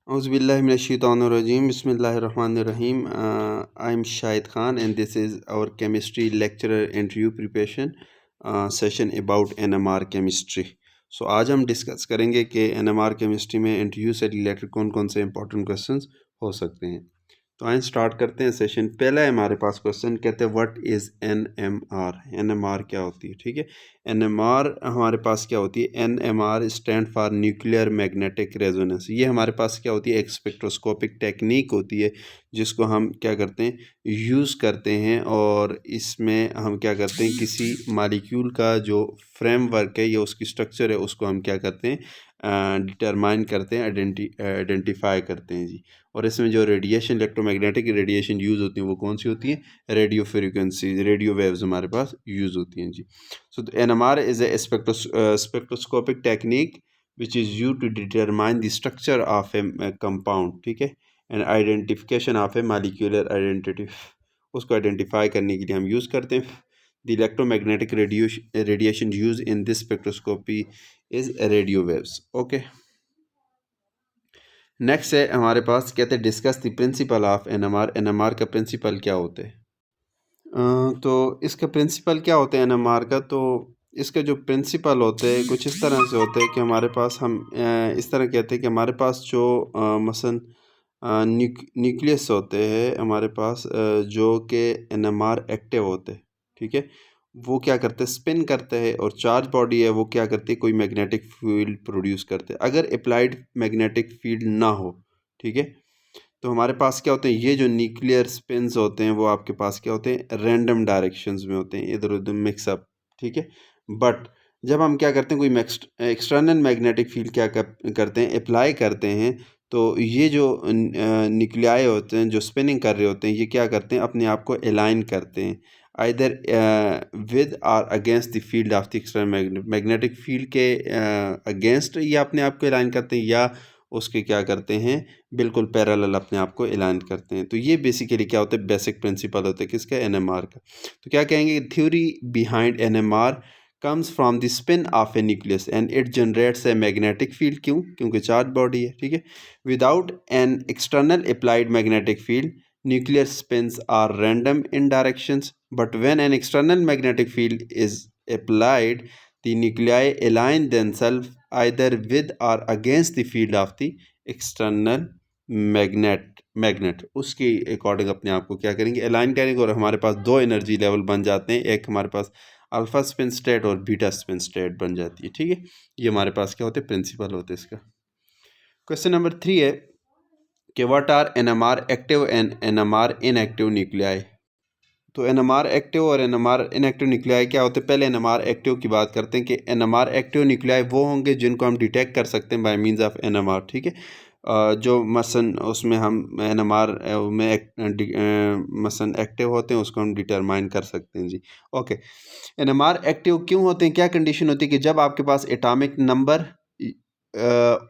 Auzubillahiminash-shaytanir-rajim. Bismillahir-rahmanir-rahim. I'm Shahid Khan, and this is our chemistry lecturer interview preparation session about NMR chemistry. So आज हम discuss करेंगे कि NMR chemistry में interview से related कौन कौन से इंपॉर्टेंट क्वेश्चंस हो सकते हैं। तो आइए स्टार्ट करते हैं सेशन। पहला है हमारे पास क्वेश्चन, कहते हैं व्हाट इज़ NMR। NMR क्या होती है, ठीक है। NMR हमारे पास क्या होती है, NMR stand for nuclear magnetic resonance. ये हमारे पास क्या होती है, एक स्पेक्ट्रोस्कोपिक टेक्निक होती है जिसको हम क्या करते हैं, यूज़ करते हैं। और इसमें हम क्या करते हैं, किसी मालिक्यूल का जो फ्रेमवर्क है या उसकी स्ट्रक्चर है उसको हम क्या करते हैं, डिटरमाइन करते हैं, आइडेंटिफाई करते हैं जी। और इसमें जो रेडिएशन, इलेक्ट्रोमैग्नेटिक रेडिएशन यूज़ होती हैं वो कौन सी होती हैं, रेडियो फ्रिक्वेंसी, रेडियो वेव्स हमारे पास यूज़ होती हैं जी। So the NMR is a spectroscopic technique which is used to determine the structure of a compound, ठीक है, and identification of a molecular identity। उसको आइडेंटिफाई करने के लिए हम यूज़ करते हैं। The electromagnetic radiation used in this spectroscopy is radio waves। okay। Next है हमारे पास, कहते हैं discuss the principle of NMR. NMR का प्रिंसिपल क्या होते हैं। तो इसका प्रिंसिपल क्या होता है एनएमआर का, तो इसका जो प्रिंसिपल होते हैं कुछ इस तरह से होते हैं कि हमारे पास हम इस तरह कहते हैं कि हमारे पास जो मसलन न्यूक्लियस होते हैं हमारे पास, जो कि एनएमआर एक्टिव होते हैं, ठीक है, वो क्या करते हैं, स्पिन करते हैं। और चार्ज बॉडी है वो क्या करती है, कोई मैग्नेटिक फील्ड प्रोड्यूस करते हैं। अगर अप्लाइड मैग्नेटिक फील्ड ना हो, ठीक है, तो हमारे पास क्या होते हैं, ये जो न्यूक्लियर स्पिन्स होते हैं वो आपके पास क्या होते हैं, रैंडम डायरेक्शंस में होते हैं, इधर उधर मिक्सअप, ठीक है। बट जब हम क्या करते हैं, कोई एक्सटर्नल मैग्नेटिक फील्ड क्या करते हैं, अप्लाई करते हैं, तो ये जो न्यूक्लियाई होते हैं जो स्पिनिंग कर रहे होते हैं, ये क्या करते हैं, अपने आप को अलाइन करते हैं आइदर विद और against the field of the external magnetic field के अगेंस्ट ये अपने आप को अलाइन करते हैं, या उसके क्या करते हैं, बिल्कुल पैरेलल अपने आप को अलाइन करते हैं। तो ये बेसिकली क्या होता है, बेसिक प्रिंसिपल होता है किसका, एनएमआर का। तो क्या कहेंगे, theory behind NMR comes from the spin off A nucleus and it generates a magnetic field. क्यों, क्योंकि चार्ज बॉडी है, ठीक है। Without an external applied magnetic field nuclear spins are random in directions, but when an external magnetic field is applied, the nuclei align themselves either with or against the field of the external magnet। उसके according अपने आप को क्या करेंगे, align करेंगे, और हमारे पास दो एनर्जी लेवल बन जाते हैं। एक हमारे पास अल्फा स्पिन स्टेट और बीटा स्पिन स्टेट बन जाती है, ठीक है। ये हमारे पास क्या होते हैं, प्रिंसिपल होते हैं इसका। क्वेश्चन नंबर 3 है कि what are NMR active and NMR inactive nuclei. तो एनएमआर एक्टिव और एनएमआर इनएक्टिव न्यूक्लियाई क्या होते हैं। पहले एनएमआर एक्टिव की बात करते हैं कि एनएमआर एक्टिव न्यूक्लियाई वो होंगे जिनको हम डिटेक्ट कर सकते हैं बाय मींस ऑफ एनएमआर, ठीक है। जो मसन उसमें हम एनएमआर में मसन एक्टिव होते हैं उसको हम डिटरमाइन कर सकते हैं जी। ओके, एनएमआर एक्टिव क्यों होते हैं, क्या कंडीशन होती है कि जब आपके पास एटॉमिक नंबर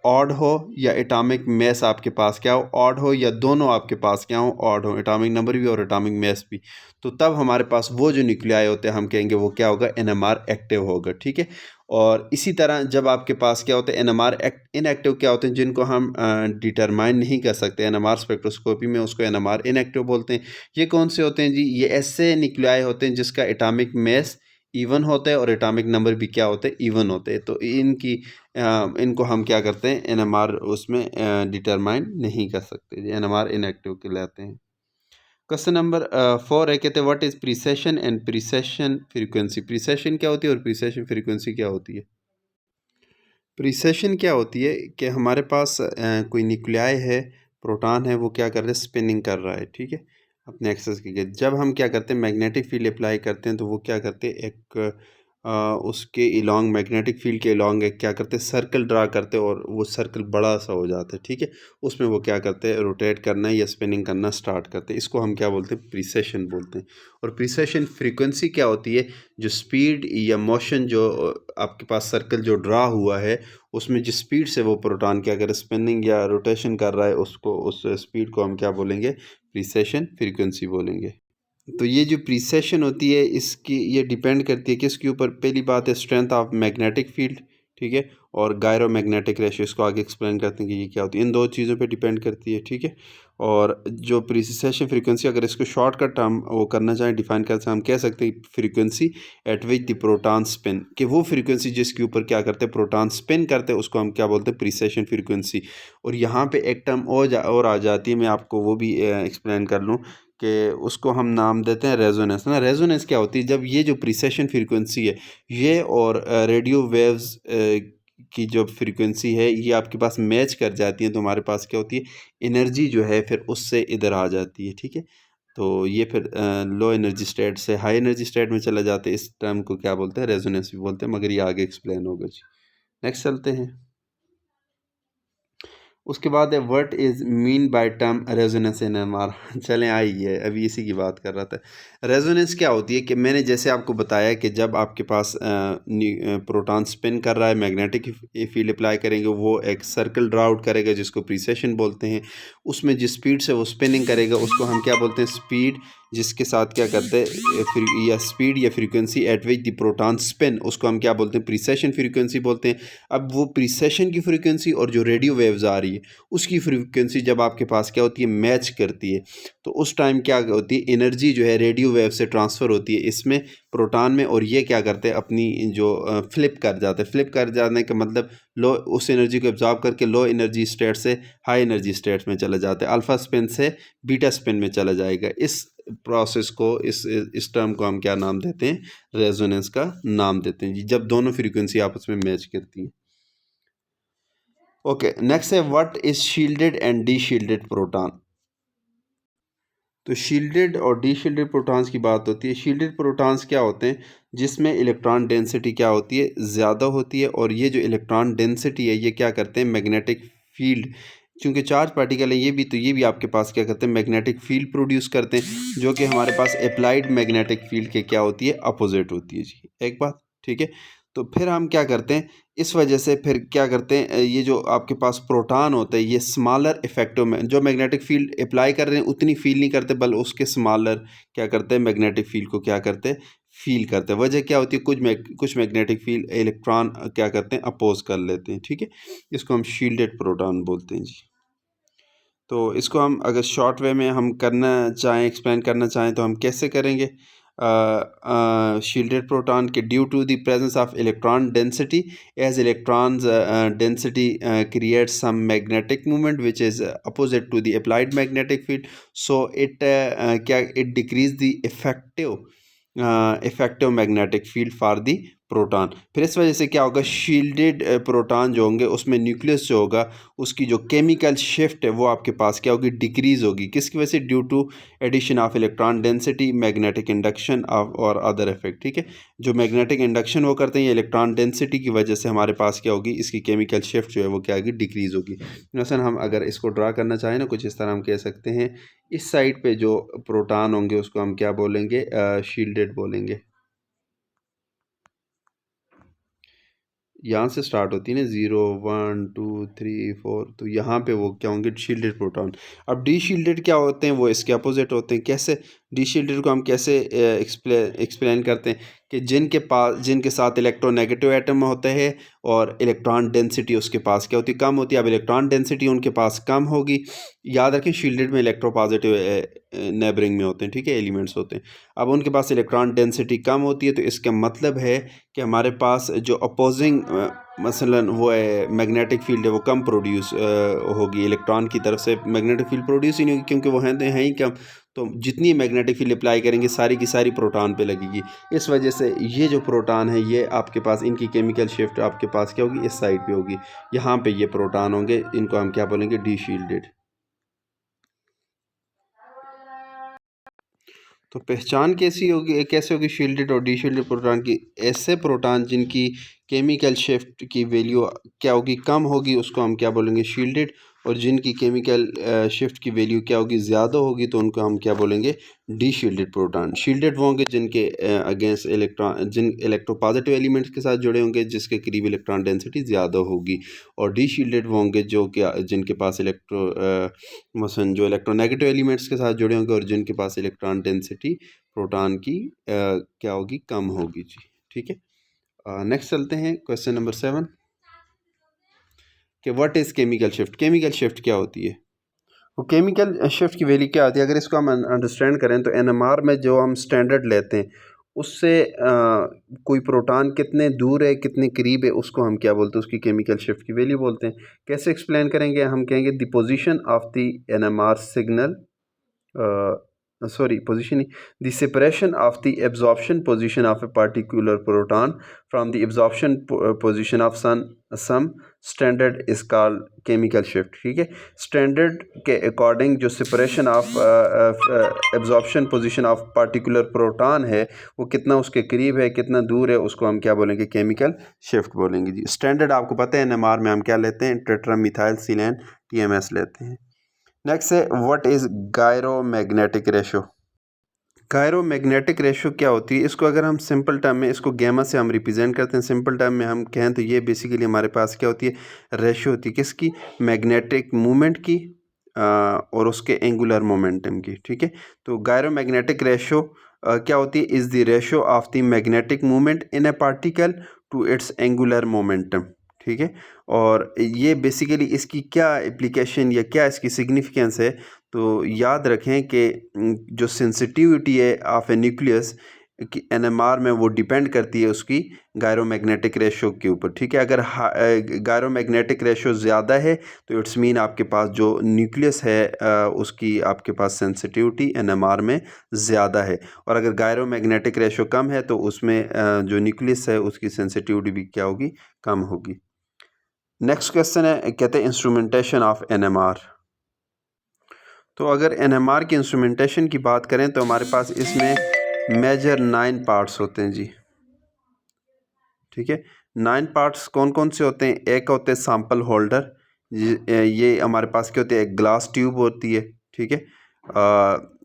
ऑड हो या एटॉमिक मैस आपके पास क्या हो, ऑड हो, या दोनों आपके पास क्या हो, ऑड हो, एटॉमिक नंबर भी और एटॉमिक मैस भी। तो तब हमारे पास वो जो न्यूक्लियाई होते हैं हम कहेंगे वो क्या होगा, एनएमआर एक्टिव होगा, ठीक है। और इसी तरह जब आपके पास क्या होते हैं, एनएमआर इनएक्टिव क्या होते हैं, जिनको हम डिटरमाइन नहीं कर सकते एनएमआर स्पेक्ट्रोस्कोपी में, उसको एनएमआर इनएक्टिव बोलते हैं। ये कौन से होते हैं जी, ये ऐसे न्यूक्लियाई होते हैं जिसका एटॉमिक मैस इवन होता है और एटॉमिक नंबर भी क्या होते हैं, इवन होते हैं। तो इनको हम क्या करते हैं, एनएमआर उसमें डिटरमाइन नहीं कर सकते, एनएमआर इनएक्टिव कहलाते हैं। क्वेश्चन नंबर 4 है, कहते हैं what is precession and precession frequency. Precession क्या होती है और प्रीसेशन फ्रीक्वेंसी क्या होती है। प्रीसेशन क्या होती है कि हमारे पास कोई न्यूक्लियाई है, प्रोटॉन है, वो क्या कर रहा है, स्पिनिंग कर रहा है, ठीक है, अपने एक्सेस के। जब हम क्या करते हैं, मैग्नेटिक फील्ड अप्लाई करते हैं, तो वो क्या करते हैं, एक उसके इलॉन्ग, मैग्नेटिक फील्ड के इलॉन्ग एक क्या करते हैं, सर्कल ड्रा करते हैं, और वो सर्कल बड़ा सा हो जाता है, ठीक है। उसमें वो क्या करते हैं, रोटेट करना या स्पिनिंग करना स्टार्ट करते हैं। इसको हम क्या बोलते हैं, प्रीसेशन बोलते हैं। और प्रीसेशन फ्रीक्वेंसी क्या होती है, जो स्पीड या मोशन जो आपके पास सर्कल जो ड्रा हुआ है उसमें जिस स्पीड से वो प्रोटॉन क्या करे, स्पिनिंग या रोटेशन कर रहा है, उसको, उस स्पीड को हम क्या बोलेंगे, प्रीसेशन फ्रीक्वेंसी बोलेंगे। तो ये जो प्रीसेशन होती है इसकी, ये डिपेंड करती है किसके ऊपर। पहली बात है स्ट्रेंथ ऑफ मैग्नेटिक फील्ड, ठीक है। और गायरोमैग्नेटिक रेशियो, इसको आगे एक्सप्लेन करते हैं कि ये क्या होती है, इन दो चीज़ों पे डिपेंड करती है, ठीक है। और जो प्रिसिशन फ्रीक्वेंसी, अगर इसको शॉर्टकट हम वो करना चाहें, डिफाइन करना चाहें, हम कह सकते हैं frequency eight which the proton spin, कि वो फ्रीक्वेंसी जिसके ऊपर क्या करते हैं, प्रोटॉन स्पिन करते हैं, उसको हम क्या बोलते हैं, प्रिसिशन फ्रीक्वेंसी। और यहाँ पे एक टर्म और आ जाती है, मैं आपको वो भी एक्सप्लेन कर लूँ कि उसको हम नाम देते हैं रेजोनेंस ना। रेजोनेंस क्या होती है, जब ये जो प्रिसिशन फ्रीक्वेंसी है ये और रेडियो वेव्स की जो फ्रीक्वेंसी है ये आपके पास मैच कर जाती है, तो हमारे पास क्या होती है, एनर्जी जो है फिर उससे इधर आ जाती है, ठीक है। तो ये फिर लो एनर्जी स्टेट से हाई एनर्जी स्टेट में चला जाते हैं, इस टर्म को क्या बोलते हैं, रेजोनेंस भी बोलते हैं, मगर ये आगे एक्सप्लेन होगा जी। नेक्स्ट चलते हैं। उसके बाद है what is mean by term resonance in NMR. चलें आई है, अभी इसी की बात कर रहा था। रेजोनेंस क्या होती है कि मैंने जैसे आपको बताया कि जब आपके पास प्रोटॉन स्पिन कर रहा है, मैग्नेटिक फील्ड अप्लाई करेंगे, वो एक सर्कल ड्रा आउट करेगा जिसको प्रिसेशन बोलते हैं। उसमें जिस स्पीड से वो स्पिनिंग करेगा उसको हम क्या बोलते हैं, स्पीड, जिसके साथ क्या करते हैं या स्पीड या frequency eight which the proton spin, उसको हम क्या बोलते हैं, प्रिसेशन फ्रीक्वेंसी बोलते हैं। अब वो प्रिसेशन की फ्रीक्वेंसी और जो रेडियो वेव्स आ रही है उसकी फ्रीक्वेंसी जब आपके पास क्या होती है, मैच करती है, तो उस टाइम क्या होती है, एनर्जी जो है रेडियो वेव से ट्रांसफ़र होती है इसमें, प्रोटॉन में, और ये क्या करते हैं, अपनी जो फ्लिप कर जाते हैं। फ्लिप कर जाने का मतलब लो, उस एनर्जी को एब्जॉर्ब करके लो एनर्जी स्टेट से हाई एनर्जी स्टेट में चला जाता है, अल्फ़ा स्पिन से बीटा स्पिन में चला जाएगा। इस प्रोसेस को, इस टर्म को हम क्या नाम देते हैं, रेजोनेंस का नाम देते हैं जी, जब दोनों फ्रीक्वेंसी आपस में मैच करती हैं। ओके, नेक्स्ट है what is shielded and deshielded proton. तो शील्डेड और डी शील्डेड प्रोटॉन्स की बात होती है। शील्डेड प्रोटॉन्स क्या होते हैं, जिसमें इलेक्ट्रॉन डेंसिटी क्या होती है, ज़्यादा होती है, और ये जो इलेक्ट्रॉन डेंसिटी है ये क्या करते हैं, मैग्नेटिक फील्ड, क्योंकि चार्ज पार्टिकल है ये भी, तो ये भी आपके पास क्या करते हैं, मैग्नेटिक फील्ड प्रोड्यूस करते हैं, जो कि हमारे पास अप्लाइड मैग्नेटिक फील्ड के क्या होती है, अपोजिट होती है जी, एक बात, ठीक है। तो फिर हम क्या करते हैं, इस वजह से फिर क्या करते हैं, ये जो आपके पास प्रोटॉन होते हैं ये स्मॉलर इफेक्टिव में जो मैग्नेटिक फील्ड अप्लाई कर रहे हैं उतनी फील नहीं करते, बल उसके स्मॉलर क्या करते हैं, मैग्नेटिक फील्ड को क्या करते हैं, फील करते हैं। वजह क्या होती है, कुछ मैग्नेटिक फील्ड इलेक्ट्रॉन क्या करते हैं, अपोज कर लेते हैं, ठीक है। इसको हम शील्डेड प्रोटॉन बोलते हैं जी। तो इसको हम अगर शॉर्ट वे में हम करना चाहें, एक्सप्लेन करना चाहें, तो हम कैसे करेंगे, shielded proton due to the presence of electron density, as electrons density creates some magnetic moment which is opposite to the applied magnetic field, so it decrease the effective magnetic field for the proton. फिर इस वजह से क्या होगा, shielded proton जो होंगे उसमें nucleus जो होगा उसकी जो केमिकल शिफ्ट है वो आपके पास क्या होगी, डिक्रीज़ होगी। किसकी वजह से, due to addition of electron density, magnetic induction of और अदर इफेक्ट, ठीक है। जो मैग्नेटिक इंडक्शन वो करते हैं इलेक्ट्रॉन डेंसिटी की वजह से हमारे पास क्या होगी, इसकी केमिकल शिफ्ट जो है वो क्या होगी, डिक्रीज़ होगी। मसलन हम अगर इसको ड्रा करना चाहें ना, कुछ इस तरह हम कह सकते हैं, इस साइड पे जो प्रोटॉन होंगे उसको हम क्या बोलेंगे, शील्डेड बोलेंगे। यहाँ से स्टार्ट होती है ना, 0 1 2 3 4, तो यहाँ पे वो क्या होंगे, शील्डेड प्रोटॉन। अब डी शील्डेड क्या होते हैं, वो इसके अपोजिट होते हैं। कैसे, डी शील्डेड को हम कैसे एक्सप्लेन करते हैं, कि जिनके साथ इलेक्ट्रोनेगेटिव एटम होते हैं और इलेक्ट्रॉन डेंसिटी उसके पास क्या होती है, कम होती है। अब इलेक्ट्रॉन डेंसिटी उनके पास कम होगी, याद रखें शील्डेड में इलेक्ट्रोपॉजिटिव नेबरिंग में होते हैं, ठीक है, एलिमेंट्स होते हैं। अब उनके पास इलेक्ट्रॉन डेंसिटी कम होती है, तो इसका मतलब है कि हमारे पास जो अपोजिंग मसलन वो है मैग्नेटिक फील्ड है वो कम प्रोड्यूस होगी, इलेक्ट्रॉन की तरफ से मैग्नेटिक फील्ड प्रोड्यूस ही नहीं होगी, क्योंकि वो हैं ही कम। तो जितनी मैग्नेटिक फील्ड अप्लाई करेंगे सारी की सारी प्रोटॉन पे लगेगी। इस वजह से ये जो प्रोटॉन है ये आपके पास, इनकी केमिकल शिफ्ट आपके पास क्या होगी, इस साइड पे होगी। यहाँ पे ये प्रोटॉन होंगे, इनको हम क्या बोलेंगे, डी शील्डेड। तो पहचान कैसे होगी शील्डेड और डीशील्डेड प्रोटॉन की, ऐसे प्रोटॉन जिनकी केमिकल शिफ्ट की वैल्यू क्या होगी, कम होगी, उसको हम क्या बोलेंगे, शील्डेड। और जिनकी केमिकल शिफ्ट की वैल्यू क्या होगी, ज़्यादा होगी, तो उनको हम क्या बोलेंगे, डी शील्डेड प्रोटॉन। शील्डेड वो होंगे जिनके अगेंस्ट जिन इलेक्ट्रोपॉजिटिव एलिमेंट्स के साथ जुड़े होंगे, जिसके करीब इलेक्ट्रॉन डेंसिटी ज़्यादा होगी। और डी शील्डेड वो होंगे जो क्या, जिनके पास मसलन जो इलेक्ट्रोनेगेटिव एलिमेंट्स के साथ जुड़े होंगे और जिनके पास इलेक्ट्रॉन डेंसिटी प्रोटॉन की क्या होगी, कम होगी जी, ठीक है। नेक्स्ट चलते हैं क्वेश्चन नंबर 7। कि what is chemical shift, chemical shift क्या होती है। वो केमिकल शिफ्ट की वैल्यू क्या होती है, अगर इसको हम अंडरस्टैंड करें तो एनएमआर में जो हम स्टैंडर्ड लेते हैं उससे कोई प्रोटॉन कितने दूर है कितने करीब है उसको हम क्या बोलते हैं, उसकी केमिकल शिफ्ट की वैल्यू बोलते हैं। कैसे एक्सप्लेन करेंगे, हम कहेंगे the position of the NMR signal, position, the separation of the absorption position of a particular proton from the absorption position of some standard is called chemical shift। ठीक है, standard के according जो separation of absorption position of particular proton है वो कितना उसके करीब है कितना दूर है, उसको हम क्या बोलेंगे, केमिकल शिफ्ट बोलेंगे जी। स्टैंडर्ड आपको पता है एनएमआर में हम क्या लेते हैं, टेट्रामिथाइलसिलेन टीएमएस लेते हैं। नेक्स्ट है what is gyromagnetic ratio. Gyromagnetic ratio क्या होती है, इसको अगर हम सिंपल टर्म में इसको गैमा से हम रिप्रेजेंट करते हैं, सिंपल टर्म में हम कहें तो ये बेसिकली हमारे पास क्या होती है, रेशो होती है किसकी, मैग्नेटिक मूवमेंट की और उसके एंगुलर मोमेंटम की। ठीक है, तो गायरोमैग्नेटिक रेशो क्या होती है, is the ratio of the magnetic movement in a particle to its angular momentum. ठीक है, और ये बेसिकली इसकी क्या एप्लीकेशन या क्या इसकी सिग्निफिकेंस है, तो याद रखें कि जो सेंसिटिविटी है ऑफ ए न्यूक्लियस कि एनएमआर में वो डिपेंड करती है उसकी गायरोमैग्नेटिक रेशो के ऊपर। ठीक है, अगर गायरोमैग्नेटिक रेशो ज़्यादा है तो इट्स मीन आपके पास जो न्यूक्लियस है उसकी आपके पास सेंसिटिविटी एनएमआर में ज़्यादा है, और अगर गायरोमैग्नेटिक रेशो कम है तो उसमें जो न्यूक्लियस है उसकी सेंसिटिविटी भी क्या होगी, कम होगी। नेक्स्ट क्वेश्चन है, कहते हैं इंस्ट्रूमेंटेशन ऑफ एनएमआर। तो अगर एनएमआर की इंस्ट्रूमेंटेशन की बात करें तो हमारे पास इसमें मेजर 9 पार्ट्स होते हैं जी। ठीक है, 9 पार्ट्स कौन कौन से होते हैं, एक होते हैं सैंपल होल्डर, ये हमारे पास क्या होते हैं, एक ग्लास ट्यूब होती है। ठीक है,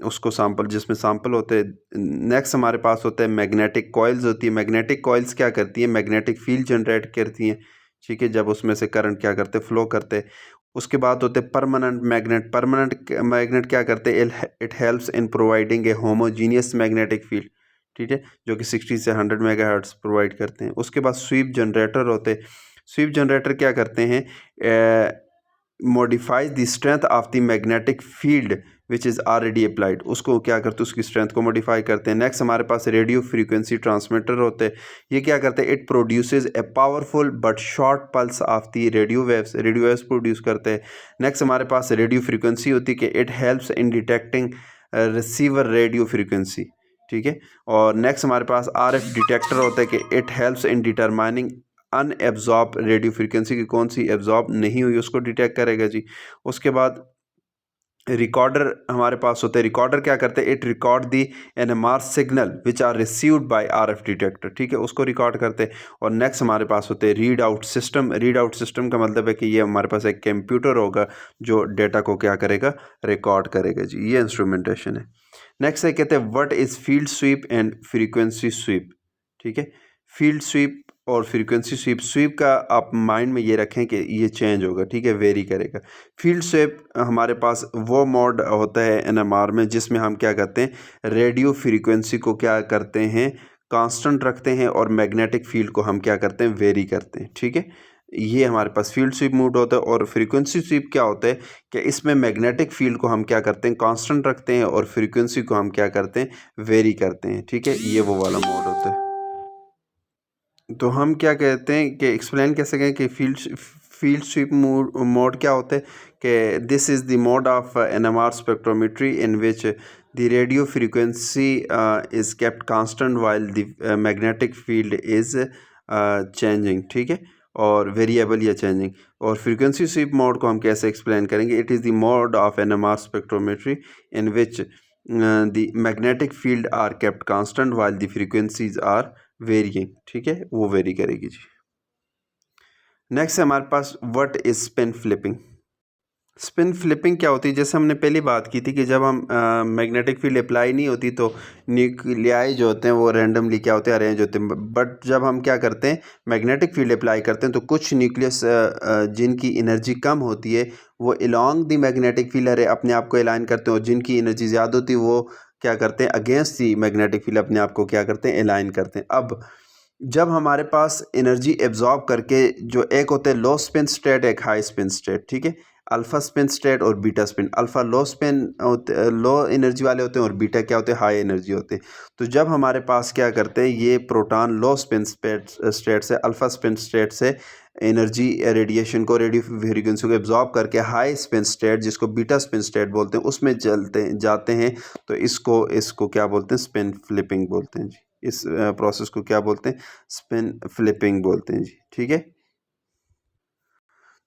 उसको सैंपल जिसमें सैंपल होते हैं। नेक्स्ट हमारे पास होता है मैग्नेटिक कॉइल्स होती है, मैग्नेटिक कॉइल्स क्या करती है, मैग्नेटिक फील्ड जनरेट करती हैं। ठीक है, जब उसमें से करंट क्या करते हैं, फ्लो करते हैं। उसके बाद होते हैं परमानेंट मैग्नेट, परमानेंट मैग्नेट क्या करते हैं, it helps in providing A homogeneous magnetic field. ठीक है, जो कि 60 से 100 मेगाहर्ट्ज प्रोवाइड करते हैं। उसके बाद स्वीप जनरेटर होते हैं, स्वीप जनरेटर क्या करते हैं, modifies the strength of the magnetic field which is already applied, उसको क्या करते हैं, उसकी स्ट्रेंथ को मॉडिफाई करते हैं। नेक्स्ट हमारे पास रेडियो फ्रीक्वेंसी ट्रांसमीटर होते हैं, ये क्या करते हैं, it produces a powerful but short pulse of the radio waves produce करते हैं। नेक्स्ट हमारे पास रेडियो फ्रीक्वेंसी होती है कि it helps in detecting receiver radio frequency. ठीक है, और नेक्स्ट हमारे पास आरएफ डिटेक्टर होता है कि it helps in determining unabsorbed radio frequency की कौन सी एब्जॉर्ब नहीं हुई उसको डिटेक्ट करेगा जी। उसके बाद रिकॉर्डर हमारे पास होते हैं, रिकॉर्डर क्या करते हैं, it record the NMR signal which are received by RF detector. ठीक है, उसको रिकॉर्ड करते हैं। और नेक्स्ट हमारे पास होते हैं read out system, read out system का मतलब है कि ये हमारे पास एक कंप्यूटर होगा जो डेटा को क्या करेगा, रिकॉर्ड करेगा जी। ये इंस्ट्रूमेंटेशन है। नेक्स्ट है, कहते हैं what is field sweep and frequency sweep. ठीक है, फील्ड स्वीप और फ्रीक्वेंसी स्वीप, स्वीप का आप माइंड में ये रखें कि ये चेंज होगा। ठीक है, वेरी करेगा। फील्ड स्वीप हमारे पास वो मोड होता है एनएमआर में जिसमें हम क्या करते हैं, रेडियो फ्रीक्वेंसी को क्या करते हैं, कांस्टेंट रखते हैं, और मैग्नेटिक फील्ड को हम क्या करते हैं, वेरी करते हैं। ठीक है, ये हमारे पास फील्ड स्वीप मोड होता है। और फ्रीक्वेंसी स्वीप क्या होता है कि इसमें मैग्नेटिक फील्ड को हम क्या करते हैं, कांस्टेंट रखते हैं, और फ्रीक्वेंसी को हम क्या करते हैं, वेरी करते हैं। ठीक है, ये वो वाला मोड होता है। तो हम क्या कहते हैं कि एक्सप्लेन कैसे करें कि फील्ड स्वीप मोड क्या होता है, कि this is the mode of NMR spectrometry in which the radio frequency is kept constant while the magnetic field is changing. ठीक है, और वेरिएबल या चेंजिंग। और फ्रीक्वेंसी स्वीप मोड को हम कैसे एक्सप्लेन करेंगे, it is the mode of NMR spectrometry in which the magnetic field are kept constant while the frequencies are variant. ठीक है, वो वेरी करेगी जी। नेक्स्ट है हमारे पास what is spin flipping. Spin flipping क्या होती है, जैसे हमने पहली बात की थी कि जब हम मैग्नेटिक फील्ड अप्लाई नहीं होती तो न्यूक्लियाई जो होते हैं वो रैंडमली क्या होते हैं, अरेंज होते हैं। बट जब हम क्या करते हैं, मैग्नेटिक फील्ड अप्लाई करते हैं तो कुछ न्यूक्लियस जिनकी एनर्जी कम होती है वो अलॉन्ग दी मैग्नेटिक फील्ड अरे अपने आप को अलाइन करते हैं, और जिनकी एनर्जी ज़्यादा होती है वो क्या करते हैं, अगेंस्ट दी मैग्नेटिक फील्ड अपने आप को क्या करते हैं, अलाइन करते हैं। अब जब हमारे पास एनर्जी एब्जॉर्ब करके जो एक होते हैं लो स्पिन स्टेट, एक हाई स्पिन स्टेट, ठीक है। अल्फा स्पिन स्टेट और बीटा स्पिन। अल्फा लो स्पिन होते, लो एनर्जी वाले होते हैं, और बीटा क्या होते हैं, हाई एनर्जी होते हैं। तो जब हमारे पास क्या करते हैं ये प्रोटॉन लो स्पिन स्टेट से, अल्फा स्पिन स्टेट से एनर्जी रेडिएशन को, रेडियो फ्रीक्वेंसी को एब्जॉर्ब करके हाई स्पिन स्टेट जिसको बीटा स्पिन स्टेट बोलते हैं उसमें चलते जाते हैं, तो इसको इसको क्या बोलते हैं, स्पिन फ्लिपिंग बोलते हैं जी। इस प्रोसेस को क्या बोलते हैं, स्पिन फ्लिपिंग बोलते हैं जी, ठीक है।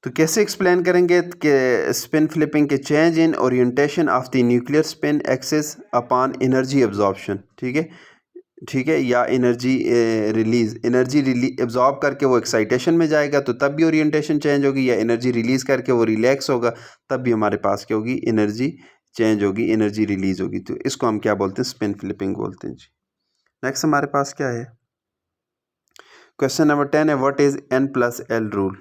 तो कैसे एक्सप्लेन करेंगे कि स्पिन फ्लिपिंग के change in orientation of the nuclear spin axis upon energy absorption, ठीक है, ठीक है, या एनर्जी रिलीज। एनर्जी एब्जॉर्ब करके वो एक्साइटेशन में जाएगा तो तब भी ओरिएंटेशन चेंज होगी, या एनर्जी रिलीज करके वो रिलैक्स होगा तब भी हमारे पास क्या होगी, एनर्जी चेंज होगी, एनर्जी रिलीज होगी। तो इसको हम क्या बोलते हैं, स्पिन फ्लिपिंग बोलते हैं जी। नेक्स्ट हमारे पास क्या है, क्वेश्चन नंबर 10 है, what is n plus L rule.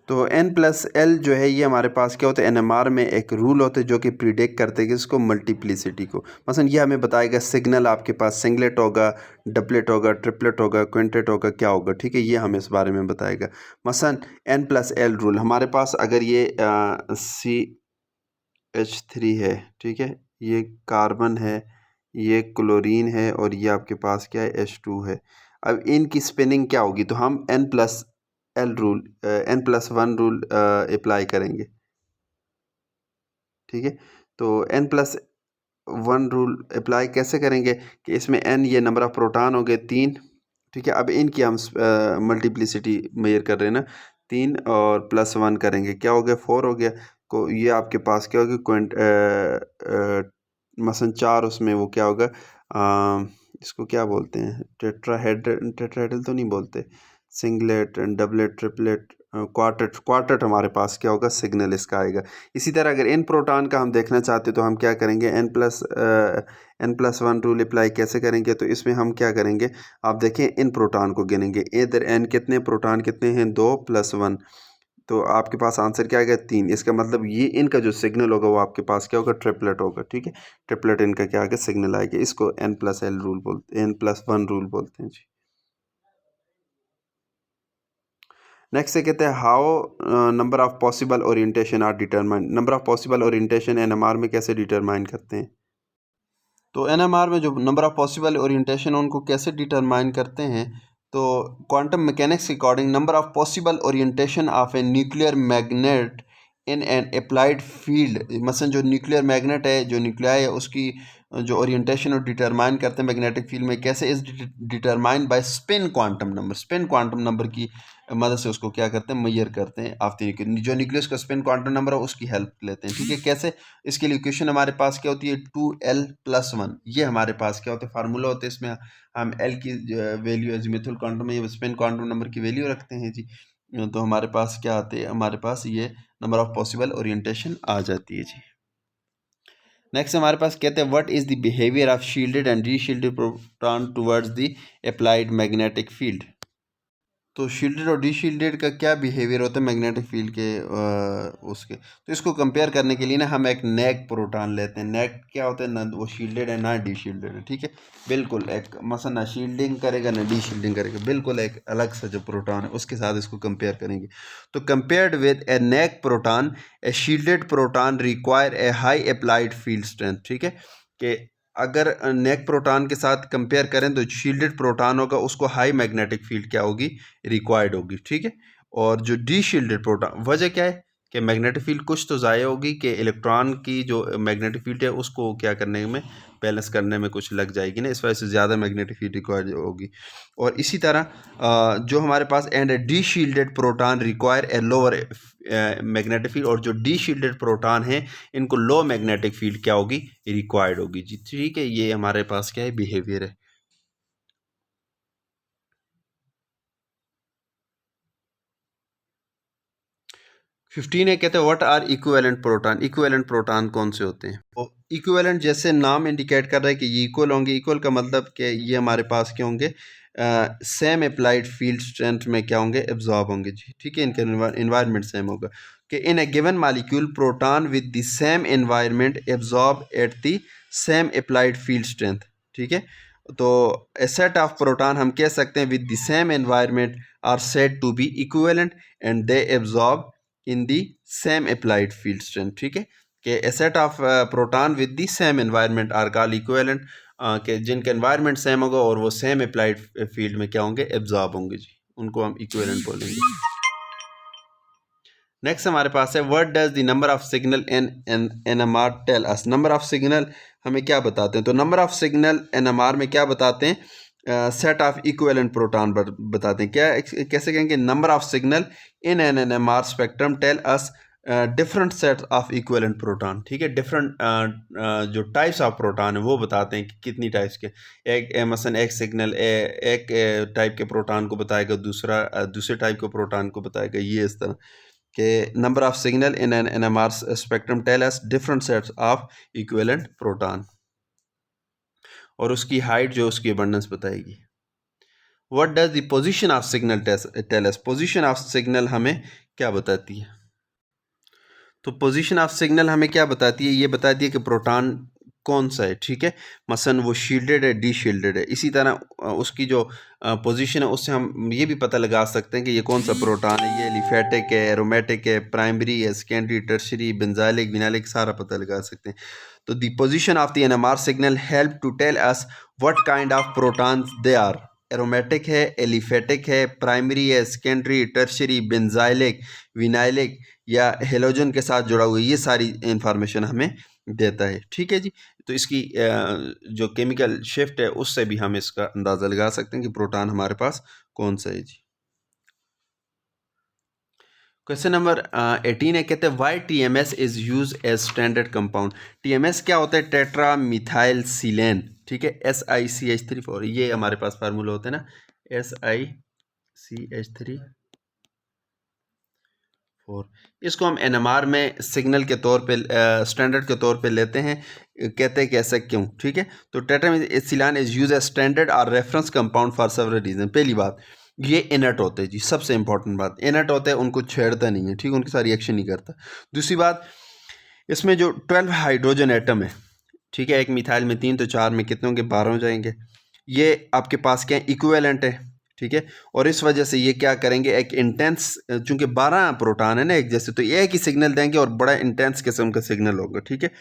तो n प्लस एल जो है ये हमारे पास क्या होता है, NMR में एक रूल होता है जो कि प्रिडिक्ट करते हैं कि इसको मल्टीप्लिसिटी को, मसलन ये हमें बताएगा सिग्नल आपके पास सिंगलेट होगा, डबलेट होगा, ट्रिपलेट होगा, क्विंटेट होगा, क्या होगा, ठीक है, ये हमें इस बारे में बताएगा। मसलन n प्लस एल रूल हमारे पास अगर ये CH3 है, ठीक है, ये कार्बन है, ये क्लोरीन है, और ये आपके पास क्या है, H2 है। अब इनकी स्पिनिंग क्या होगी, तो हम n plus L rule, n+1 rule apply करेंगे, ठीक है। तो n+1 रूल अप्लाई कैसे करेंगे कि इसमें n ये नंबर ऑफ प्रोटॉन हो गए 3, ठीक है। अब इनकी हम मल्टीप्लिसिटी मेजर कर रहे हैं ना, 3 और +1 करेंगे, क्या हो गया, 4 हो गया। को ये आपके पास क्या होगा, मसलन 4, उसमें वो क्या होगा, इसको क्या बोलते हैं, टेट्राहेड्रल तो नहीं बोलते, singlet, doublet, triplet, quartet. Quartet हमारे पास क्या होगा, सिग्नल इसका आएगा। इसी तरह अगर इन प्रोटॉन का हम देखना चाहते तो हम क्या करेंगे, n+1 रूल अप्लाई कैसे करेंगे, तो इसमें हम क्या करेंगे, आप देखें इन प्रोटॉन को गिनेंगे, इधर n कितने प्रोटॉन कितने हैं, 2 + 1, तो आपके पास आंसर क्या आएगा, 3। इसका मतलब ये इनका जो सिग्नल होगा वो आपके पास क्या होगा, ट्रिपलेट होगा, ठीक है। ट्रिपलेट इनका क्या आएगा, सिग्नल आएगा। इसको n+1 रूल बोलते हैं जी। नेक्स्ट से कहते हैं how number of possible orientation are determine. Number of possible orientation NMR में कैसे डिटरमाइन करते हैं, तो NMR में जो नंबर ऑफ पॉसिबल ओरिएंटेशन उनको कैसे डिटरमाइन करते हैं, तो क्वांटम मैकेनिक्स के according number of possible orientation of a nuclear magnet in an applied field, मसलन जो न्यूक्लियर मैग्नेट है, जो न्यूक्लियाई है, उसकी जो ओरिएंटेशन और डिटरमाइन करते हैं मैग्नेटिक फील्ड में कैसे, is determine by spin quantum number. Spin quantum number की मदद से उसको क्या करते हैं, मेजर करते हैं। ऑफ द जो न्यूक्लियस का स्पिन क्वांटम नंबर है उसकी हेल्प लेते हैं, ठीक है। कैसे, इसके लिए इक्वेशन हमारे पास क्या होती है, 2l+1, ये हमारे पास क्या होता है, फार्मूला होता है। इसमें हम l की वैल्यू एजीमुथल क्वांटम में, ये स्पिन क्वांटम नंबर की वैल्यू रखते हैं जी। तो हमारे पास क्या आते हैं, हमारे पास ये नंबर ऑफ पॉसिबल ओरिएंटेशन आ जाती है जी। नेक्स्ट हमारे पास कहते हैं what is the behaviour of shielded and reshielded proton towards the applied magnetic field. तो शील्डेड और डीशील्डेड का क्या बिहेवियर होता है मैग्नेटिक फील्ड के उसके, तो इसको कंपेयर करने के लिए ना हम एक नेक प्रोटॉन लेते हैं। नेक क्या होता है, ना वो शील्डेड है ना डीशील्डेड है, ठीक है। बिल्कुल एक मसलन ना शील्डिंग करेगा ना डीशील्डिंग करेगा, बिल्कुल एक अलग सा जो प्रोटॉन है उसके साथ इसको कंपेयर करेंगे। तो compared with A neck proton, A shielded proton require A high applied field strength, ठीक है। कि अगर नेक प्रोटॉन के साथ कंपेयर करें तो शील्डेड प्रोटॉन होगा उसको हाई मैग्नेटिक फील्ड क्या होगी, रिक्वायर्ड होगी, ठीक है। और जो डी शील्डेड प्रोटॉन, वजह क्या है कि मैग्नेटिक फील्ड कुछ तो ज़ाया होगी, कि इलेक्ट्रॉन की जो मैग्नेटिक फील्ड है उसको क्या करने में, बैलेंस करने में कुछ लग जाएगी ना, इस वजह से ज़्यादा मैग्नेटिक फील्ड रिक्वायर्ड होगी। और इसी तरह जो हमारे पास and deshielded proton require a lower magnetic field, और जो डी शील्डेड प्रोटॉन है इनको लो मैग्नेटिक फील्ड क्या होगी, रिक्वायर्ड होगी जी, ठीक है। ये हमारे पास क्या है, बिहेवियर है। 15 है, कहते हैं what are equivalent proton. Equivalent proton कौन से होते हैं, तो इक्विवेलेंट जैसे नाम इंडिकेट कर रहा है कि ये इक्वल होंगे। इक्वल का मतलब कि ये हमारे पास क्या होंगे, सेम अप्लाइड फील्ड स्ट्रेंथ में क्या होंगे, एब्जॉर्ब होंगे जी, ठीक है। इनका इन्वायरमेंट सेम होगा कि in a given molecule proton with the same environment absorb at the same applied field strength, ठीक है। तो ए सेट ऑफ प्रोटॉन हम कह सकते हैं with the same environment are said to be equivalent and they absorb in the same applied field strength. ठीक है, कि a set of proton with the same environment are called equivalent, कि जिनका environment same होगा और वो same applied field में क्या होंगे, एब्जॉर्ब होंगे जी, उनको हम इक्विवेलेंट बोलेंगे। नेक्स्ट हमारे पास है what does the number of signal in NMR tell us. Number of signal हमें क्या बताते हैं, तो नंबर ऑफ सिग्नल एनएमआर में क्या बताते हैं, सेट ऑफ इक्विवेलेंट प्रोटॉन बताते हैं। क्या कैसे कहेंगे, number of signal in an NMR spectrum tell us different set of equivalent proton. ठीक है, डिफरेंट जो टाइप्स ऑफ प्रोटॉन है वो बताते हैं कि कितनी टाइप्स के, मसलन एक सिग्नल एक टाइप के प्रोटॉन को बताएगा, दूसरे टाइप के प्रोटॉन को बताएगा, ये इस तरह के number of signal in an NMR spectrum tell us different sets of equivalent proton, और उसकी हाइट जो उसकी अबंडेंस बताएगी। What does the position of signal tell us. Position of signal हमें क्या बताती है, तो पोजीशन ऑफ सिग्नल हमें क्या बताती है, ये बताती है कि प्रोटॉन कौन सा है। ठीक है, मसलन वो शील्डेड है, डी शील्डेड है। इसी तरह उसकी जो पोजीशन है उससे हम ये भी पता लगा सकते हैं कि ये कौन सा प्रोटॉन है, ये एलिफेटिक है, एरोमेटिक है, प्राइमरी है, सेकेंडरी, टर्शियरी, बेंजाइलिक, विनाइलिक, सारा पता लगा सकते हैं। तो the position of the NMR signal help to tell us what kind of protons they are. Aromatic है, एलिफेटिक है, प्राइमरी है, सेकेंडरी, टर्शियरी, बेंजाइलिक, विनाइलिक या हेलोजन के साथ जुड़ा हुआ, ये सारी इंफॉर्मेशन हमें देता है। ठीक है जी, तो इसकी जो केमिकल शिफ्ट है उससे भी हम इसका अंदाज़ा लगा सकते हैं कि प्रोटॉन हमारे पास कौन सा है जी। क्वेश्चन नंबर 18 है, कहते हैं why TMS is use as standard compound. TMS क्या होता है, टेट्रा मिथाइल सिलेन। ठीक है, SiCH3 ये हमारे पास फार्मूला होता है ना, SiCH3। इसको हम NMR में सिग्नल के तौर पे स्टैंडर्ड के तौर पे लेते हैं। कहते हैं कि ऐसा क्यों। ठीक है, तो tetramethylsilane is use as standard और reference compound for several reason. पहली बात, ये इनर्ट होते हैं जी, सबसे इंपॉर्टेंट बात, इनर्ट होते हैं, उनको छेड़ता नहीं है। ठीक है, उनके साथ रिएक्शन नहीं करता। दूसरी बात, इसमें जो 12 हाइड्रोजन एटम है, ठीक है, एक मिथाइल में 3 तो 4 में कितने होंगे, 12 हो जाएंगे। ये आपके पास क्या है, इक्विवेलेंट है। ठीक है, और इस वजह से ये क्या करेंगे, एक इंटेंस, चूंकि 12 प्रोटॉन है ना एक जैसे, तो ये एक ही सिग्नल देंगे और बड़ा इंटेंस किस्म का सिग्नल होगा। ठीक है,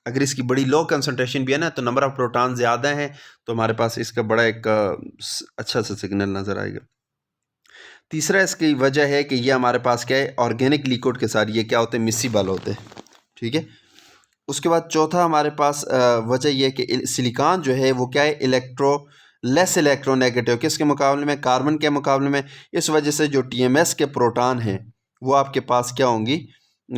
अगर इसकी बड़ी लो कंसंट्रेशन भी है ना, तो नंबर ऑफ प्रोटॉन ज़्यादा है, तो हमारे पास इसका बड़ा एक अच्छा सा सिग्नल नज़र आएगा। तीसरा इसकी वजह है कि ये हमारे पास क्या है, ऑर्गेनिक लिक्विड के साथ ये क्या होते हैं, मिसिबल होते हैं। ठीक है, उसके बाद चौथा हमारे पास वजह यह है कि सिलिकॉन जो है वो क्या है, लेस इलेक्ट्रोनेगेटिव, किसके मुकाबले में, कार्बन के मुकाबले में। इस वजह से जो TMS के प्रोटॉन हैं वो आपके पास क्या होंगी,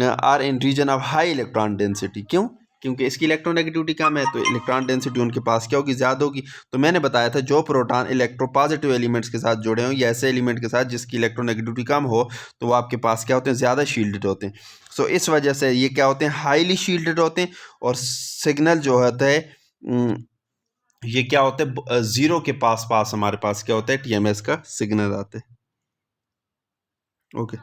are in region of high electron density. क्यों, क्योंकि इसकी इलेक्ट्रोनेगेटिविटी कम है, तो इलेक्ट्रॉन डेंसिटी उनके पास क्या होगी, ज़्यादा होगी। तो मैंने बताया था जो प्रोटॉन इलेक्ट्रोपॉजिटिव एलिमेंट्स के साथ जुड़े हों या ऐसे एलिमेंट के साथ जिसकी इलेक्ट्रोनेगेटिविटी कम हो, तो वो आपके पास क्या होते हैं, ज़्यादा शील्डेड होते हैं। सो इस वजह से ये क्या होते हैं, हाईली शील्डेड होते हैं, और सिग्नल जो होता है ये क्या होता है, ज़ीरो के पास पास हमारे पास क्या होता है, TMS का सिग्नल आता है। ओके,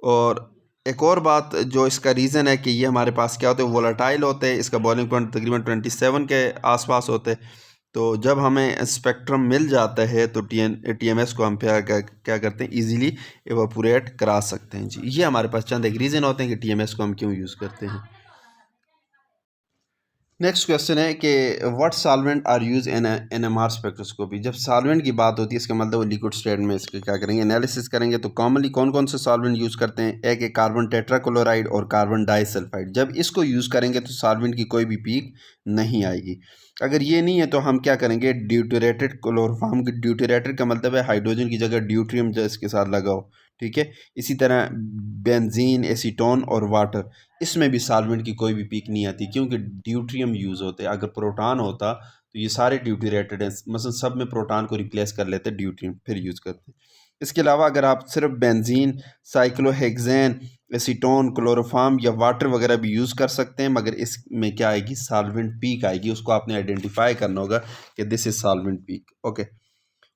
और एक और बात जो इसका रीज़न है कि ये हमारे पास क्या होते हैं, वोलेटाइल होते हैं। इसका बॉइलिंग पॉइंट तकरीबन 27 के आसपास होते हैं। तो जब हमें स्पेक्ट्रम मिल जाता है तो TMS को हम क्या करते हैं, इजीली एवापोरेट करा सकते हैं जी। ये हमारे पास चंद एक रीज़न होते हैं कि TMS को हम क्यों यूज़ करते हैं। नेक्स्ट क्वेश्चन है कि what solvent are use in NMR spectroscopy. जब सॉल्वेंट की बात होती है इसका मतलब वो लिक्विड स्टेट में इसके क्या करेंगे, एनालिसिस करेंगे। तो कॉमनली कौन कौन से सॉल्वेंट यूज़ करते हैं, एक है कार्बन टेट्राक्लोराइड और कार्बन डाइसल्फाइड। जब इसको यूज़ करेंगे तो सॉल्वेंट की कोई भी पीक नहीं आएगी। अगर ये नहीं है तो हम क्या करेंगे, ड्यूटेरेटेड क्लोरोफॉर्म। ड्यूटेरेटेड का मतलब है हाइड्रोजन की जगह ड्यूट्रियम जो इसके साथ लगाओ। ठीक है, इसी तरह बेंजीन, एसीटोन और वाटर, इसमें भी सॉल्वेंट की कोई भी पीक नहीं आती क्योंकि ड्यूट्रियम यूज़ होते हैं। अगर प्रोटॉन होता तो ये सारे ड्यूटेरेटेड हैं, मतलब सब में प्रोटॉन को रिप्लेस कर लेते ड्यूट्रियम, फिर यूज़ करते। इसके अलावा अगर आप सिर्फ बेंजीन, साइक्लोहेक्सेन, एसीटोन, क्लोरोफॉर्म या वाटर वगैरह भी यूज़ कर सकते हैं, मगर इसमें क्या आएगी, सॉल्वेंट पीक आएगी। उसको आपने आइडेंटिफाई करना होगा कि this is solvent peak. Okay,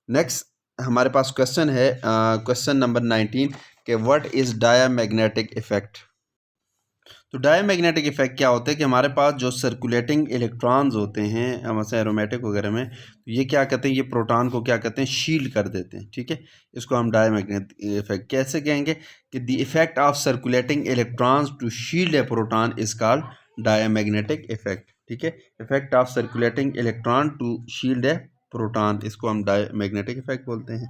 next हमारे पास क्वेश्चन है, क्वेश्चन नंबर 19 कि व्हाट इज़ डायामैग्नेटिक इफेक्ट। तो डायमैग्नेटिक इफेक्ट क्या होता है कि हमारे पास जो सर्कुलेटिंग इलेक्ट्रॉन्स होते हैं मतलब एरोमेटिक वगैरह में, तो ये क्या कहते हैं, ये प्रोटॉन को क्या कहते हैं, शील्ड कर देते हैं। ठीक है, इसको हम डायमैग्नेटिक इफेक्ट कैसे कहेंगे कि the effect of circulating electrons to shield a proton is called diamagnetic effect. ठीक है, effect of circulating electron to shield a proton, इसको हम डायमैग्नेटिक इफेक्ट बोलते हैं।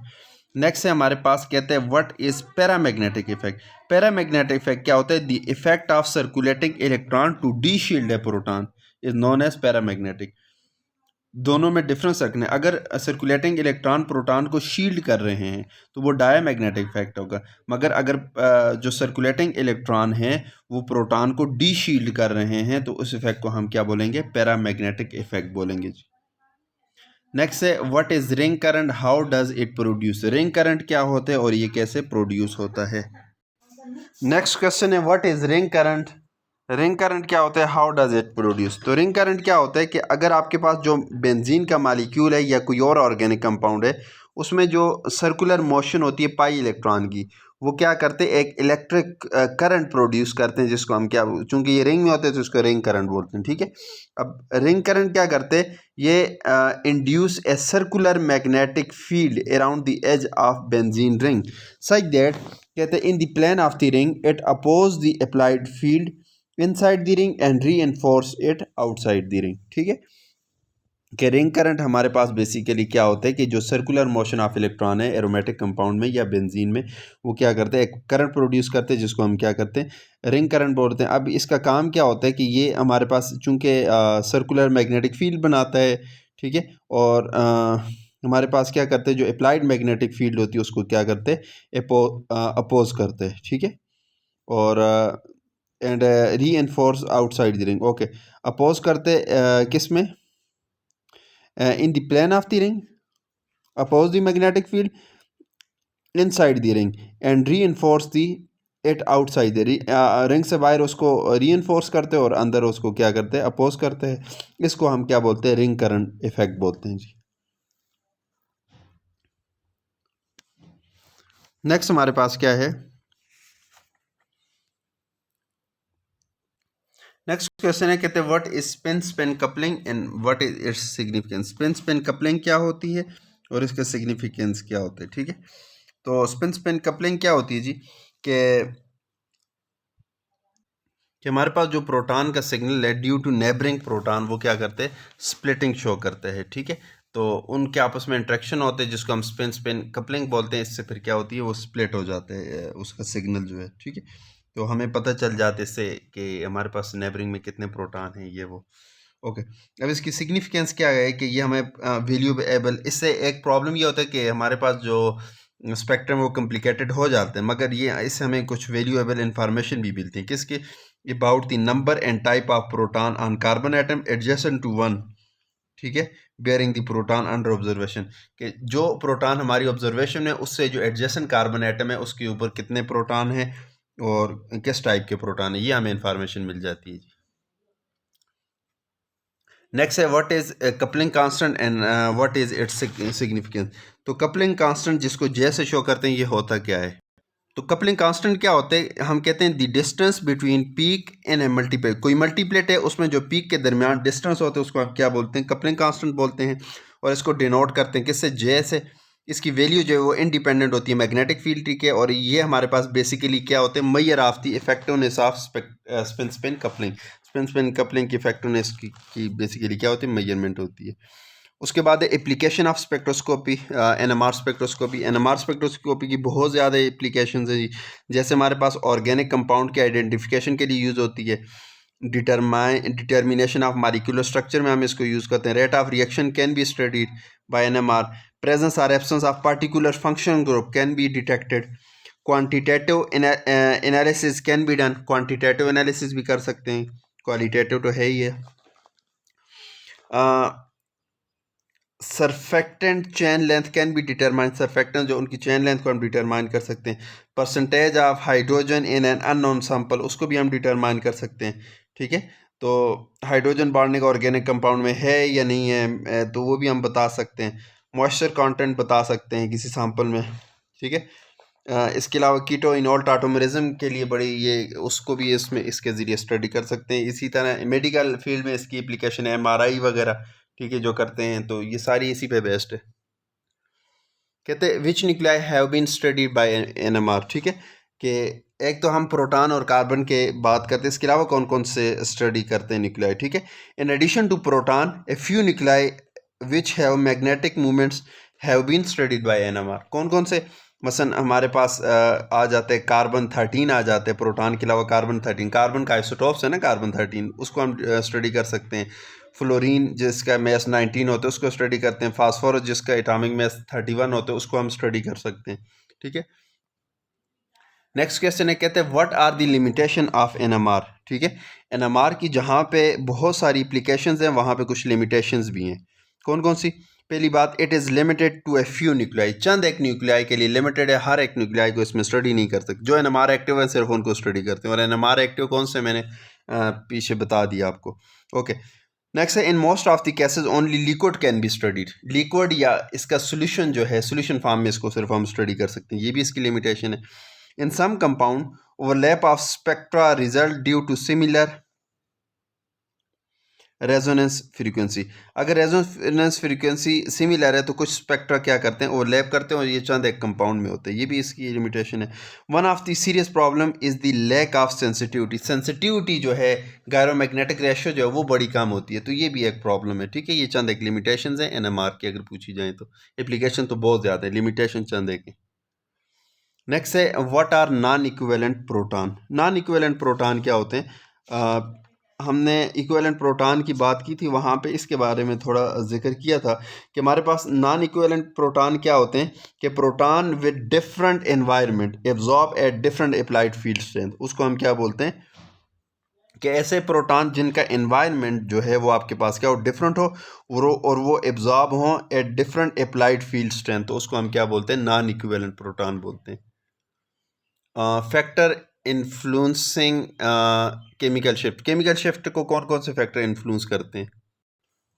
नेक्स्ट है हमारे पास, कहते हैं what is paramagnetic effect. Paramagnetic effect क्या होता है, the effect of circulating electron to deshield a proton is known as paramagnetic. दोनों में डिफरेंस रखना है। अगर सर्कुलेटिंग इलेक्ट्रॉन प्रोटॉन को शील्ड कर रहे हैं तो वो डायमैग्नेटिक इफेक्ट होगा, मगर अगर जो सर्कुलेटिंग इलेक्ट्रॉन है वो प्रोटॉन को डी शील्ड कर रहे हैं तो उस इफेक्ट को हम क्या बोलेंगे, पैरामैग्नेटिक इफेक्ट बोलेंगे जी। नेक्स्ट है what is ring current, how does it produce. Ring current क्या होता है और ये कैसे प्रोड्यूस होता है। नेक्स्ट क्वेश्चन है what is ring current. Ring current क्या होता है, हाउ डज इट प्रोड्यूस। तो रिंग करंट क्या होता है कि अगर आपके पास जो बेंजीन का मालिक्यूल है या कोई और ऑर्गेनिक कंपाउंड है, उसमें जो सर्कुलर मोशन होती है पाई इलेक्ट्रॉन की, वो क्या करते हैं, एक इलेक्ट्रिक करंट प्रोड्यूस करते हैं, जिसको हम क्या, चूंकि ये रिंग में होते हैं तो इसको रिंग करंट बोलते हैं। ठीक है, अब रिंग करंट क्या करते हैं, ये induce a circular magnetic field around the edge of benzene ring such that, कहते हैं in the plane of the ring it oppose the applied field inside the ring and reinforce it outside the ring. ठीक है, कि ring current हमारे पास basically क्या होता है कि जो सर्कुलर मोशन ऑफ इलेक्ट्रॉन है एरोमेटिक कंपाउंड में या बेंजीन में, वो क्या करते हैं, एक करंट प्रोड्यूस करते हैं जिसको हम क्या करते हैं, रिंग करंट बोलते हैं। अब इसका काम क्या होता है कि ये हमारे पास चूंकि सर्कुलर मैग्नेटिक फील्ड बनाता है, ठीक है, और हमारे पास क्या करते हैं, जो अप्लाइड मैग्नेटिक फील्ड होती है उसको क्या करते हैं, अपोज करते हैं। ठीक है, और and reinforce outside the ring. Okay, oppose करते किस में, in the plane of the ring, oppose the magnetic field inside the ring and reinforce the it outside the ring से बाहर उसको reinforce करते हैं और अंदर उसको क्या करते हैं, अपोज करते हैं। इसको हम क्या बोलते हैं, रिंग करंट इफेक्ट बोलते हैं जी। नेक्स्ट हमारे पास क्या है, नेक्स्ट क्वेश्चन है, कहते हैं what is spin spin coupling and what is its significance. Spin spin coupling क्या होती है और इसका सिग्निफिकेंस क्या होता है। ठीक है, तो स्पिन स्पिन कपलिंग क्या होती है जी, कि हमारे पास जो प्रोटॉन का सिग्नल है ड्यू टू नेबरिंग प्रोटॉन, वो क्या करते हैं, स्प्लिटिंग शो करते हैं। ठीक है, तो उनके आपस में इंट्रैक्शन होते हैं जिसको हम स्पिन स्पिन कपलिंग बोलते हैं। इससे फिर क्या होती है, वो स्प्लिट हो जाते हैं उसका सिग्नल जो है। ठीक है, तो हमें पता चल जाता है इससे कि हमारे पास नेबरिंग में कितने प्रोटॉन हैं, ये वो। ओके, अब इसकी सिग्निफिकेंस क्या है कि ये हमें वैल्यूएबल, इससे एक प्रॉब्लम ये होता है कि हमारे पास जो स्पेक्ट्रम वो कॉम्प्लिकेटेड हो जाते हैं, मगर ये इससे हमें कुछ वैल्यूएबल इंफॉर्मेशन भी मिलती है। किसकी, about the number and type of proton on carbon atom adjacent to one. ठीक है, bearing the proton under observation, कि जो प्रोटॉन हमारी ऑब्जर्वेशन है उससे जो एडजेसेंट कार्बन एटम है उसके ऊपर कितने प्रोटॉन हैं और किस टाइप के प्रोटॉन है, ये हमें इंफॉर्मेशन मिल जाती है। नेक्स्ट है what is coupling constant and what is its significance. तो कपलिंग कांस्टेंट जिसको जे से शो करते हैं, ये होता क्या है। तो कपलिंग कांस्टेंट क्या होते हैं, हम कहते हैं the distance between peak and a multiplet. कोई मल्टीप्लेट है, उसमें जो पीक के दरमियान डिस्टेंस होते हैं उसको हम क्या बोलते हैं, कपलिंग कांस्टेंट बोलते हैं। और इसको डिनोट करते हैं किससे, जे से। इसकी वैल्यू जो है वो इंडिपेंडेंट होती है मैग्नेटिक फील्ड के, और ये हमारे पास बेसिकली क्या होते हैं, measure of the effectiveness of spin spin coupling. Spin spin coupling की इफेक्टिवनेस की बेसिकली क्या होती है, मेजरमेंट होती है। उसके बाद application of spectroscopy, NMR spectroscopy. NMR spectroscopy की बहुत ज़्यादा एप्लीकेशंस है जी। जैसे हमारे पास ऑर्गेनिक कंपाउंड के आइडेंटिफिकेशन के लिए यूज़ होती है, डिटर्मिनेशन ऑफ मॉलिक्यूलर स्ट्रक्चर में हम इसको यूज़ करते हैं। Rate of reaction can be studied by NMR. Presence और absence of particular function group can be detected. Quantitative analysis can be done, quantitative analysis भी कर सकते हैं, क्वालिटेटिव तो है ही है। Surfactant chain length can be determine, surfactant जो उनकी चेन लेंथ को हम डिटरमाइन कर सकते हैं। Percentage of hydrogen in an unknown sample, उसको भी हम डिटरमाइन कर सकते हैं। ठीक है, तो हाइड्रोजन बांडने का ऑर्गेनिक कंपाउंड में है या नहीं है, तो वो भी हम बता सकते हैं। मॉइस्चर कंटेंट बता सकते हैं किसी सैंपल में। ठीक है, इसके अलावा कीटो इनोल टाटोमेरिज्म के लिए बड़ी ये उसको भी इसमें इसके ज़रिए स्टडी कर सकते हैं। इसी तरह मेडिकल फील्ड में इसकी एप्लीकेशन है, एमआरआई वगैरह, ठीक है, जो करते हैं, तो ये सारी इसी पे बेस्ड है। कहते हैं which nuclei have been studied by NMR, ठीक है, कि एक तो हम प्रोटॉन और कार्बन के बात करते हैं, इसके अलावा कौन कौन से स्टडी करते हैं न्यूक्लियाई, ठीक है। In addition to proton a few nuclei which have magnetic movements have been studied by NMR. कौन कौन से, मसलन हमारे पास आ जाते हैं कार्बन 13 आ जाते हैं, प्रोटॉन के अलावा कार्बन 13, कार्बन का आइसोटॉप्स है ना कार्बन 13, उसको हम स्टडी कर सकते हैं। फ्लोरीन जिसका मैस 19 होता है उसको स्टडी करते हैं। फास्फोरस जिसका एटॉमिक मैस 31 होता है उसको हम स्टडी कर सकते हैं, ठीक है। नेक्स्ट क्वेश्चन है, कहते हैं what are the limitation of NMR, ठीक है। एनएमआर की जहाँ पे बहुत सारी एप्लीकेशंस हैं वहाँ पे कुछ लिमिटेशंस भी हैं। कौन कौन सी? पहली बात, it is limited to a few nuclei, चंद एक न्यूक्लियाई के लिए लिमिटेड है, हर एक न्यूक्लियाई को इसमें स्टडी नहीं कर सकते। जो एनएमआर एक्टिव है सिर्फ उनको स्टडी करते हैं, और एनएमआर एक्टिव कौन से मैंने पीछे बता दिया आपको, ओके। नेक्स्ट है, in most of the cases only liquid can be studied, liquid या इसका सोल्यूशन जो है सोल्यूशन फॉर्म में इसको सिर्फ हम स्टडी कर सकते हैं, ये भी इसकी लिमिटेशन है। In some compound overlap of spectra result due to similar resonance frequency, अगर रेजोनेंस फ्रीक्वेंसी सिमिलर है तो कुछ स्पेक्ट्रा क्या करते हैं, ओवरलैप करते हैं, और ये चंद एक कंपाउंड में होते हैं, ये भी इसकी लिमिटेशन है। One of the serious problem is the lack of sensitivity, sensitivity जो है गायरोमैग्नेटिक रेशियो जो है वो बड़ी कम होती है, तो ये भी एक प्रॉब्लम है, ठीक है। ये चंद एक लिमिटेशन है एनएमआर की, अगर पूछी जाए तो। एप्लीकेशन तो बहुत ज़्यादा है, लिमिटेशन चंद एक है। नेक्स्ट है, what are non equivalent proton, non equivalent proton क्या होते हैं? हमने इक्विवेलेंट प्रोटॉन की बात की थी, वहाँ पे इसके बारे में थोड़ा जिक्र किया था कि हमारे पास नॉन इक्विवेलेंट प्रोटॉन क्या होते हैं, कि proton with different environment absorb at different applied field strength, उसको हम क्या बोलते हैं, कि ऐसे प्रोटॉन जिनका एनवायरनमेंट जो है वो आपके पास क्या हो, डिफरेंट हो, और वो एब्जॉर्ब हो at different applied field strength, तो उसको हम क्या बोलते हैं, नॉन इक्विवेलेंट प्रोटॉन बोलते हैं। Factor influencing chemical shift, chemical shift को कौन कौन से फैक्टर इन्फ्लुएंस करते हैं?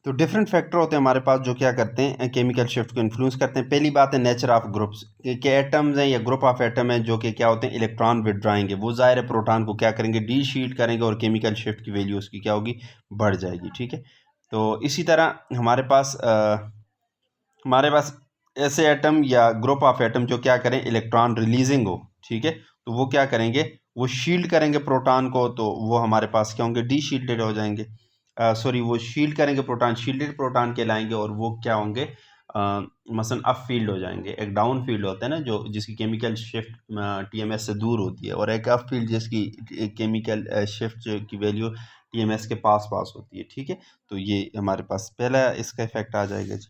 तो डिफरेंट फैक्टर होते हैं हमारे पास जो क्या करते हैं, केमिकल शिफ्ट को इन्फ्लुएंस करते हैं। पहली बात है नेचर ऑफ ग्रुप्स, के एटम्स हैं या ग्रुप ऑफ एटम हैं जो कि क्या होते हैं, इलेक्ट्रॉन विड्रॉएंगे, वो ज़ाहिर है प्रोटॉन को क्या करेंगे, डी शीट करेंगे, और केमिकल शिफ्ट की वैल्यू उसकी क्या होगी, बढ़ जाएगी, ठीक है। तो इसी तरह हमारे पास ऐसे एटम या ग्रुप ऑफ एटम जो क्या करें, इलेक्ट्रॉन रिलीजिंग हो, ठीक है, तो वो क्या करेंगे, वो शील्ड करेंगे प्रोटॉन को, तो वो हमारे पास क्या होंगे, डी शील्डेड हो जाएंगे। सॉरी, वो शील्ड करेंगे प्रोटॉन, शील्डेड प्रोटॉन कहलाएंगे, और वो क्या होंगे, मसलन अप फील्ड हो जाएंगे। एक डाउन फील्ड होता है ना जो जिसकी केमिकल शिफ्ट टीएमएस से दूर होती है, और एक अप फील्ड जिसकी केमिकल शिफ्ट की वैल्यू टीएमएस के पास पास होती है, ठीक है। तो ये हमारे पास पहला इसका इफेक्ट आ जाएगा जी।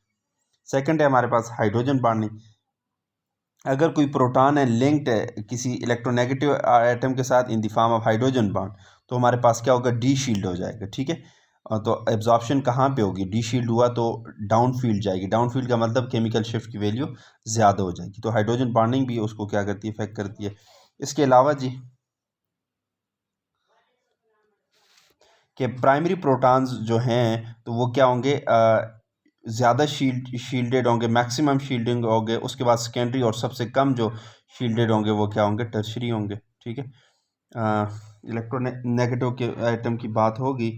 सेकंड है हमारे पास हाइड्रोजन बॉन्डिंग, अगर कोई प्रोटॉन है लिंक्ड है किसी इलेक्ट्रोनेगेटिव एटम के साथ in the form of hydrogen bond, तो हमारे पास क्या होगा, डी शील्ड हो जाएगा, ठीक है। तो एब्जॉर्प्शन कहाँ पे होगी, डी शील्ड हुआ तो डाउन फील्ड जाएगी, डाउन फील्ड का मतलब केमिकल शिफ्ट की वैल्यू ज़्यादा हो जाएगी, तो हाइड्रोजन बॉन्डिंग भी उसको क्या करती है, इफेक्ट करती है। इसके अलावा जी कि प्राइमरी प्रोटॉन्स जो हैं तो वो क्या होंगे, ज़्यादा शील्डेड होंगे, मैक्सिमम शील्डिंग होंगे, उसके बाद सेकेंडरी और सबसे कम जो शील्डेड होंगे वो क्या होंगे, टर्शरी होंगे, ठीक है। इलेक्ट्रोनेगेटिव के आइटम की बात होगी,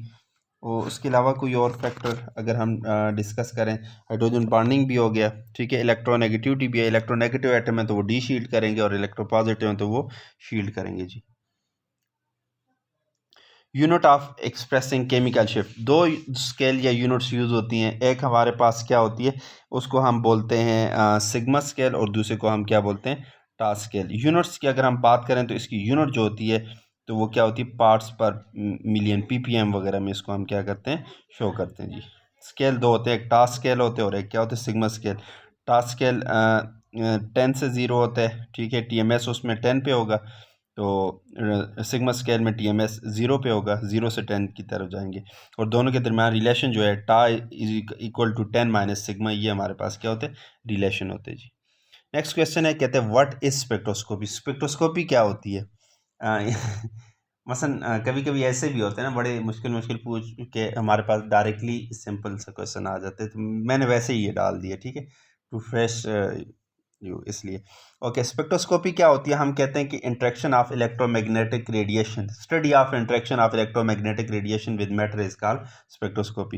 और उसके अलावा कोई और फैक्टर अगर हम डिस्कस करें, हाइड्रोजन बॉन्डिंग भी हो गया, ठीक है, इलेक्ट्रोनेगेटिविटी भी है, इलेक्ट्रोनेगेटिव आइटम है तो वो डी शील्ड करेंगे, और इलेक्ट्रोपॉजिटिव है तो वो शील्ड करेंगे जी। Unit of expressing chemical shift, दो स्केल या यूनिट्स यूज़ होती हैं, एक हमारे पास क्या होती है, उसको हम बोलते हैं सिग्मा स्केल, और दूसरे को हम क्या बोलते हैं, टास्क स्केल। यूनिट्स की अगर हम बात करें तो इसकी यूनिट जो होती है तो वो क्या होती है, पार्ट्स पर मिलियन, पीपीएम वगैरह में इसको हम क्या करते हैं, शो करते हैं जी। स्केल दो होते हैं, एक टास्क स्केल होते हैं और एक क्या होते हैं, सिग्मा स्केल। टास्क स्केल 10 से 0 होता है, ठीक है, टीएमएस उसमें 10 पे होगा, तो सिग्मा स्केल में टीएमएस 0 पे होगा, 0 से 10 की तरफ जाएंगे, और दोनों के दरमियान रिलेशन जो है टा is equal to 10 minus sigma, ये हमारे पास क्या होते हैं, रिलेशन होते हैं जी। नेक्स्ट क्वेश्चन है, कहते हैं व्हाट इज स्पेक्ट्रोस्कोपी, स्पेक्ट्रोस्कोपी क्या होती है? मसलन कभी कभी ऐसे भी होते हैं ना, बड़े मुश्किल मुश्किल पूछ के हमारे पास डायरेक्टली सिंपल सा क्वेश्चन आ जाते हैं, तो मैंने वैसे ही ये डाल दिया, ठीक है, टू फ्रेश इसलिए ओके। स्पेक्ट्रोस्कोपी क्या होती है? हम कहते हैं कि interaction of electromagnetic radiation, study of interaction of electromagnetic radiation with matter is called spectroscopy.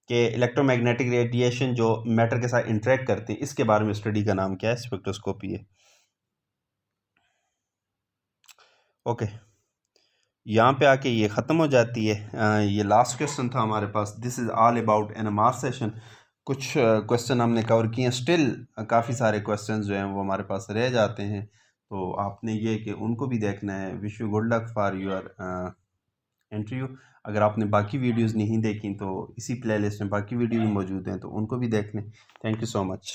कि इलेक्ट्रोमैग्नेटिक रेडिएशन जो मैटर के साथ इंटरेक्ट करते हैं, इसके बारे में स्टडी का नाम क्या है? स्पेक्ट्रोस्कोपी है। ओके, यहाँ पे आके ये ख़त्म हो जाती है। ये लास्ट क्वेश्चन था हमारे पास। This is all about NMR session. कुछ क्वेश्चन हमने कवर किए हैं, स्टिल काफ़ी सारे क्वेश्चन जो हैं वो हमारे पास रह जाते हैं, तो आपने ये कि उनको भी देखना है। Wish you good luck for your interview. अगर आपने बाकी वीडियोज़ नहीं देखी तो इसी प्लेलिस्ट में बाकी वीडियो भी मौजूद हैं, तो उनको भी देख लें। Thank you so much.